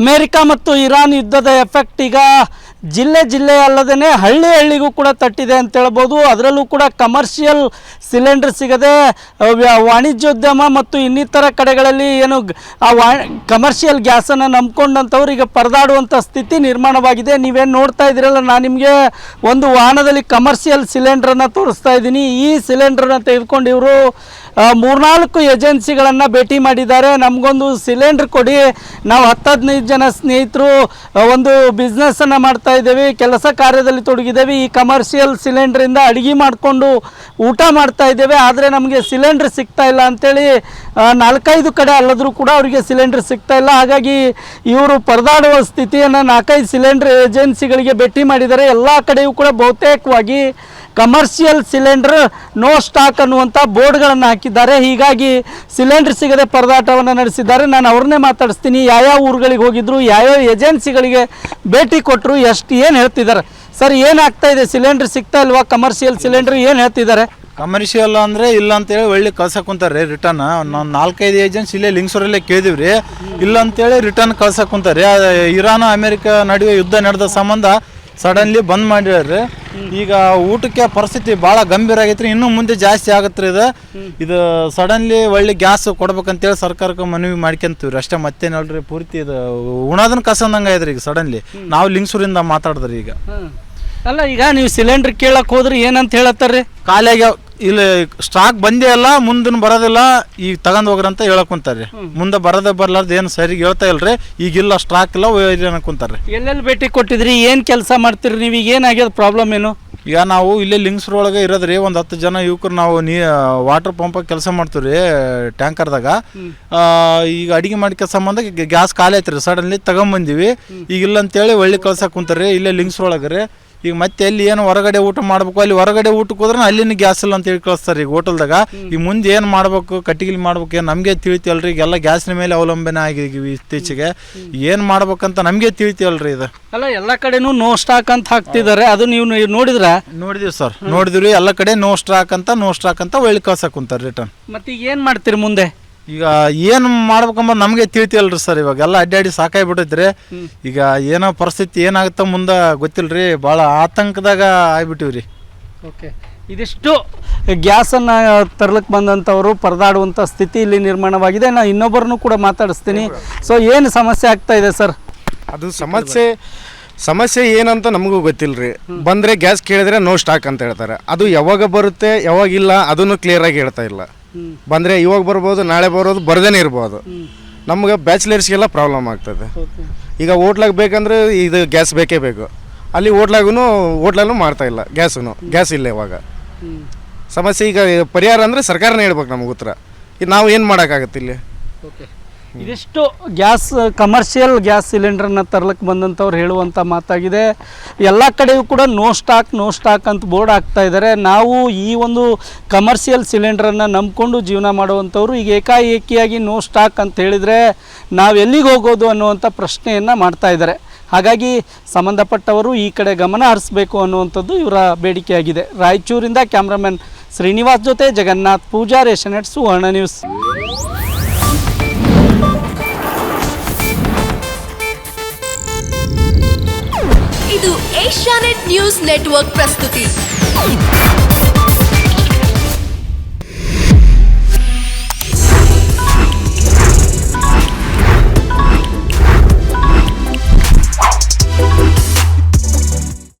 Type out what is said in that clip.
America ಮತ್ತು Iran ಯುದ್ಧದ effect ಈಗ ಜಿಲ್ಲೆ ಅಲ್ಲದೇ ಹಳ್ಳಿಗೂ ಕೂಡ ತಟ್ಟಿದೆ ಅಂತ ಹೇಳ್ಬೋದು. ಅದರಲ್ಲೂ ಕೂಡ ಕಮರ್ಷಿಯಲ್ ಸಿಲಿಂಡರ್ ಸಿಗದೆ ವಾಣಿಜ್ಯೋದ್ಯಮ ಮತ್ತು ಇನ್ನಿತರ ಕಡೆಗಳಲ್ಲಿ ಏನು ಕಮರ್ಷಿಯಲ್ ಗ್ಯಾಸನ್ನು ನಂಬ್ಕೊಂಡಂಥವ್ರು ಈಗ ಪರದಾಡುವಂಥ ಸ್ಥಿತಿ ನಿರ್ಮಾಣವಾಗಿದೆ. ನೀವೇನು ನೋಡ್ತಾ ಇದ್ದೀರಲ್ಲ, ನಾನು ನಿಮಗೆ ಒಂದು ವಾಹನದಲ್ಲಿ ಕಮರ್ಷಿಯಲ್ ಸಿಲಿಂಡ್ರನ್ನು ತೋರಿಸ್ತಾ ಇದ್ದೀನಿ. ಈ ಸಿಲಿಂಡ್ರನ್ನ ತೆಗೆದುಕೊಂಡು ಇವರು 3-4 ಏಜೆನ್ಸಿಗಳನ್ನು ಭೇಟಿ ಮಾಡಿದ್ದಾರೆ. ನಮಗೊಂದು ಸಿಲಿಂಡ್ರ್ ಕೊಡಿ, ನಾವು 10-15 ಜನ ಸ್ನೇಹಿತರು ಒಂದು ಬಿಸ್ನೆಸ್ಸನ್ನು ಮಾಡ್ತಾ ಇದ್ದೇವೆ, ಕೆಲಸ ಕಾರ್ಯದಲ್ಲಿ ತೊಡಗಿದ್ದೇವೆ, ಈ ಕಮರ್ಷಿಯಲ್ ಸಿಲಿಂಡ್ರಿಂದ ಅಡುಗೆ ಮಾಡಿಕೊಂಡು ಊಟ ಮಾಡ್ತಾ ಇದ್ದೇವೆ, ಆದರೆ ನಮಗೆ ಸಿಲಿಂಡ್ರ್ ಸಿಗ್ತಾ ಇಲ್ಲ ಅಂಥೇಳಿ 4-5 ಕಡೆ ಅಲ್ಲದರೂ ಕೂಡ ಅವರಿಗೆ ಸಿಲಿಂಡ್ರ್ ಸಿಗ್ತಾ ಇಲ್ಲ. ಹಾಗಾಗಿ ಇವರು ಪರದಾಡುವ ಸ್ಥಿತಿಯನ್ನು 4-5 ಸಿಲಿಂಡ್ರ್ ಏಜೆನ್ಸಿಗಳಿಗೆ ಭೇಟಿ ಮಾಡಿದ್ದಾರೆ. ಎಲ್ಲ ಕಡೆಯೂ ಕೂಡ ಬಹುತೇಕವಾಗಿ ಕಮರ್ಷಿಯಲ್ ಸಿಲಿಂಡರ್ ನೋ ಸ್ಟಾಕ್ ಅನ್ನುವಂಥ ಬೋರ್ಡ್ಗಳನ್ನು ಹಾಕಿದ್ದಾರೆ. ಹೀಗಾಗಿ ಸಿಲಿಂಡರ್ ಸಿಗದೆ ಪರದಾಟವನ್ನು ನಡೆಸಿದ್ದಾರೆ. ನಾನು ಅವ್ರನ್ನೇ ಮಾತಾಡಿಸ್ತೀನಿ, ಯಾವ ಊರುಗಳಿಗೆ ಹೋಗಿದ್ರು, ಯಾವ ಏಜೆನ್ಸಿಗಳಿಗೆ ಭೇಟಿ ಕೊಟ್ಟರು, ಏನು ಹೇಳ್ತಿದ್ದಾರೆ. ಸರ್, ಏನಾಗ್ತಾ ಇದೆ? ಸಿಲಿಂಡರ್ ಸಿಗ್ತಾ ಇಲ್ವಾ? ಕಮರ್ಷಿಯಲ್ ಸಿಲಿಂಡರ್ ಏನು ಹೇಳ್ತಿದ್ದಾರೆ? ಕಮರ್ಷಿಯಲ್ ಅಂದರೆ ಇಲ್ಲ ಅಂತೇಳಿ ಒಳ್ಳೆ ಕಳ್ಸಕ್ಕೆ ಕುಂತಾರೆ ರಿಟರ್ನ್. ನಾನು 4-5 ಏಜೆನ್ಸಿ ಇಲ್ಲೇ ಲಿಂಗ್ಸೂರಲ್ಲೇ ಕೇಳಿದಿವಿ ರೀ, ಇಲ್ಲ ಅಂತೇಳಿ ರಿಟರ್ನ್ ಕಳ್ಸಕ್ಕೆ ಕುಂತಾರೆ. ಇರಾನ್ ಅಮೇರಿಕ ನಡುವೆ ಯುದ್ಧ ನಡೆದ ಸಂಬಂಧ ಸಡನ್ಲಿ ಬಂದ್ ಮಾಡಿರಿ. ಈಗ ಊಟಕ್ಕೆ ಪರಿಸ್ಥಿತಿ ಭಾಳ ಗಂಭೀರ ಆಗೈತ್ರಿ, ಇನ್ನೂ ಮುಂದೆ ಜಾಸ್ತಿ ಆಗತ್ತೆ ರೀ. ಇದು ಸಡನ್ಲಿ ಒಳ್ಳೆ ಗ್ಯಾಸ್ ಕೊಡ್ಬೇಕಂತೇಳಿ ಸರ್ಕಾರಕ್ಕೆ ಮನವಿ ಮಾಡ್ಕೊಂತೀವಿ ಅಷ್ಟೇ, ಮತ್ತೇನಲ್ರಿ. ಪೂರ್ತಿ ಇದು ಉಣೋದನ್ನ ಕಸಂದಂಗೆ ಆಯ್ತು ಈಗ ಸಡನ್ಲಿ. ನಾವು ಲಿಂಗ್ಸೂರಿಂದ ಮಾತಾಡಿದ್ರಿ ಈಗ. ಅಲ್ಲ, ಈಗ ನೀವು ಸಿಲಿಂಡರ್ ಕೇಳಕ್ಕೆ ಹೋದ್ರಿ ಏನಂತ ಹೇಳತ್ತಾರ್ರಿ? ಖಾಲಿಯಾಗಿ ಇಲ್ಲಿ ಸ್ಟಾಕ್ ಬಂದೇ ಅಲ್ಲ, ಮುಂದಿನ ಬರೋದಿಲ್ಲ, ಈಗ ತಗೊಂಡ್ ಹೋಗ್ರಿ ಅಂತ ಹೇಳಕ್ ಕುಂತಾರ್ರಿ. ಮುಂದೆ ಬರೋದೇ ಬರ್ಲಾರ್ದು ಏನು ಸರಿಗೆ ಹೇಳ್ತಾ ಇಲ್ರಿ. ಈಗಿಲ್ಲ, ಸ್ಟಾಕ್ ಇಲ್ಲ, ಕುಂತಾರ್ರಿ. ಎಲ್ಲೆಲ್ಲಿ ಭೇಟಿ ಕೊಟ್ಟಿದ್ರಿ? ಏನು ಕೆಲಸ ಮಾಡ್ತೀರಿ ನೀವು? ಈಗ ಏನಾಗ್ಯದ ಪ್ರಾಬ್ಲಮ್ ಏನು? ಈಗ ನಾವು ಇಲ್ಲೇ ಲಿಂಗ್ಸೂರ್ ಒಳಗೆ ಇರೋದ್ರಿ, ಒಂದು 10 ಜನ ಯುವಕರು ನಾವು ವಾಟರ್ ಪಂಪ್ ಕೆಲಸ ಮಾಡ್ತೀವಿ ರೀ ಟ್ಯಾಂಕರ್ದಾಗ. ಈಗ ಅಡಿಗೆ ಮಾಡ್ಕೋ ಸಂಬಂಧ ಗ್ಯಾಸ್ ಖಾಲಿ ಐತ್ರಿ, ಸಡನ್ಲಿ ತಗೊಂಬಂದಿವಿ. ಈಗ ಇಲ್ಲ ಅಂತೇಳಿ ಒಳ್ಳೆ ಕಳ್ಸಕ್ಕೆ ಕುಂತಾರ್ರಿ ಇಲ್ಲೇ ಲಿಂಗ್ಸೂರ್ ಒಳಗೆ ರೀ. ಈಗ ಮತ್ತೆ ಎಲ್ಲಿ ಏನು ಹೊರಗಡೆ ಊಟ ಮಾಡ್ಬೇಕು, ಅಲ್ಲಿ ಹೊರಗಡೆ ಊಟಕ್ಕೆ ಹೋದ್ರೆ ಅಲ್ಲಿನ ಗ್ಯಾಸ್ ಇಲ್ಲ ಅಂತ ಹೇಳಿ ಕಳಿಸ್ತಾರೆ ಈಗ ಹೋಟೆಲ್ದಾಗ. ಈಗ ಮುಂದೆ ಏನು ಮಾಡ್ಬೇಕು, ಕಟ್ಟಿಗೆ ಮಾಡ್ಬೇಕು, ಏನು ನಮಗೆ ತಿಳಿತೀವಲ್ರಿ. ಈಗೆಲ್ಲ ಗ್ಯಾಸಿನ ಮೇಲೆ ಅವಲಂಬನೆ ಆಗಿದ್ದೀವಿ ಇತ್ತೀಚೆಗೆ. ಏನು ಮಾಡ್ಬೇಕಂತ ನಮಗೆ ತಿಳಿತೀವಲ್ರಿ ಇದು. ಅಲ್ಲ, ಎಲ್ಲ ಕಡೆನೂ ನೋ ಸ್ಟಾಕ್ ಅಂತ ಹಾಕ್ತಿದ್ದಾರೆ, ಅದು ನೀವು ನೋಡಿದೀವಿ ಸರ್, ನೋಡಿದ್ವಿ. ಎಲ್ಲ ಕಡೆ ನೋ ಸ್ಟಾಕ್ ಅಂತ ಒಳ್ಳೆ ಕಳ್ಸಕ್ಕೆ ಕುಂತಾರೆ ರಿಟರ್ನ್. ಮತ್ತೆ ಈಗ ಏನು ಮಾಡ್ತೀರಿ ಮುಂದೆ? ಈಗ ಏನು ಮಾಡ್ಬೇಕಂಬ ನಮಗೆ ತಿಳಿತಿಯಲ್ರಿ ಸರ್. ಇವಾಗೆಲ್ಲ ಅಡ್ಡಾಡಿ ಸಾಕಾಗ್ಬಿಟ್ಟೈತ್ರಿ. ಈಗ ಏನೋ ಪರಿಸ್ಥಿತಿ ಏನಾಗುತ್ತೋ ಮುಂದೆ ಗೊತ್ತಿಲ್ರಿ, ಭಾಳ ಆತಂಕದಾಗ ಆಗ್ಬಿಟ್ಟಿವ್ರಿ. ಓಕೆ, ಇದಿಷ್ಟು ಗ್ಯಾಸನ್ನು ತರ್ಲಿಕ್ಕೆ ಬಂದಂಥವರು ಪರದಾಡುವಂಥ ಸ್ಥಿತಿ ಇಲ್ಲಿ ನಿರ್ಮಾಣವಾಗಿದೆ. ನಾನು ಇನ್ನೊಬ್ಬರನ್ನು ಕೂಡ ಮಾತಾಡಿಸ್ತೀನಿ. ಸೊ, ಏನು ಸಮಸ್ಯೆ ಆಗ್ತಾ ಇದೆ ಸರ್? ಅದು ಸಮಸ್ಯೆ ಏನಂತ ನಮಗೂ ಗೊತ್ತಿಲ್ಲರಿ. ಬಂದರೆ ಗ್ಯಾಸ್ ಕೇಳಿದ್ರೆ ನೋ ಸ್ಟಾಕ್ ಅಂತ ಹೇಳ್ತಾರೆ. ಅದು ಯಾವಾಗ ಬರುತ್ತೆ ಯಾವಾಗಿಲ್ಲ ಅದನ್ನು ಕ್ಲಿಯರಾಗಿ ಹೇಳ್ತಾ ಇಲ್ಲ. ಬಂದರೆ ಇವಾಗ ಬರ್ಬೋದು, ನಾಳೆ ಬರೋದು, ಬರ್ದೇನೆ ಇರ್ಬೋದು. ನಮ್ಗೆ ಬ್ಯಾಚುಲರ್ಸ್ಗೆಲ್ಲ ಪ್ರಾಬ್ಲಮ್ ಆಗ್ತದೆ. ಈಗ ಹೋಟ್ಲಾಗ ಬೇಕಂದ್ರೆ ಇದು ಗ್ಯಾಸ್ ಬೇಕೇ ಬೇಕು. ಅಲ್ಲಿ ಹೋಟ್ಲಲ್ಲೂ ಮಾಡ್ತಾ ಇಲ್ಲ, ಗ್ಯಾಸ್ ಇಲ್ಲ ಇವಾಗ. ಸಮಸ್ಯೆ ಈಗ ಪರಿಹಾರ ಅಂದರೆ ಸರ್ಕಾರನೇ ಹೇಳ್ಬೇಕು ನಮಗೆ ಉತ್ತರ. ನಾವು ಏನು ಮಾಡೋಕ್ಕಾಗತ್ತೆ ಇಲ್ಲಿ? ಇದಿಷ್ಟು ಕಮರ್ಷಿಯಲ್ ಗ್ಯಾಸ್ ಸಿಲಿಂಡರ್ನ ತರ್ಲಿಕ್ಕೆ ಬಂದಂಥವ್ರು ಹೇಳುವಂಥ ಮಾತಾಗಿದೆ. ಎಲ್ಲ ಕಡೆಯೂ ಕೂಡ ನೋ ಸ್ಟಾಕ್ ಅಂತ ಬೋರ್ಡ್ ಹಾಕ್ತಾ ಇದ್ದಾರೆ. ನಾವು ಈ ಒಂದು ಕಮರ್ಷಿಯಲ್ ಸಿಲಿಂಡ್ರನ್ನು ನಂಬಿಕೊಂಡು ಜೀವನ ಮಾಡುವಂಥವ್ರು ಈಗ ಏಕಾಏಕಿಯಾಗಿ ನೋ ಸ್ಟಾಕ್ ಅಂತ ಹೇಳಿದರೆ ನಾವು ಎಲ್ಲಿಗೆ ಹೋಗೋದು ಅನ್ನುವಂಥ ಪ್ರಶ್ನೆಯನ್ನು ಮಾಡ್ತಾ ಇದ್ದಾರೆ. ಹಾಗಾಗಿ ಸಂಬಂಧಪಟ್ಟವರು ಈ ಕಡೆ ಗಮನ ಹರಿಸಬೇಕು ಅನ್ನುವಂಥದ್ದು ಇವರ ಬೇಡಿಕೆಯಾಗಿದೆ. ರಾಯಚೂರಿಂದ ಕ್ಯಾಮ್ರಾಮನ್ ಶ್ರೀನಿವಾಸ್ ಜೊತೆ ಜಗನ್ನಾಥ್ ಪೂಜಾರ್, ಏಷ್ಯಾನೆಟ್ ಸುವರ್ಣ ನ್ಯೂಸ್. ಇದು ಏಷ್ಯಾನೆಟ್ ನ್ಯೂಸ್ ನೆಟ್ವರ್ಕ್ ಪ್ರಸ್ತುತಿ.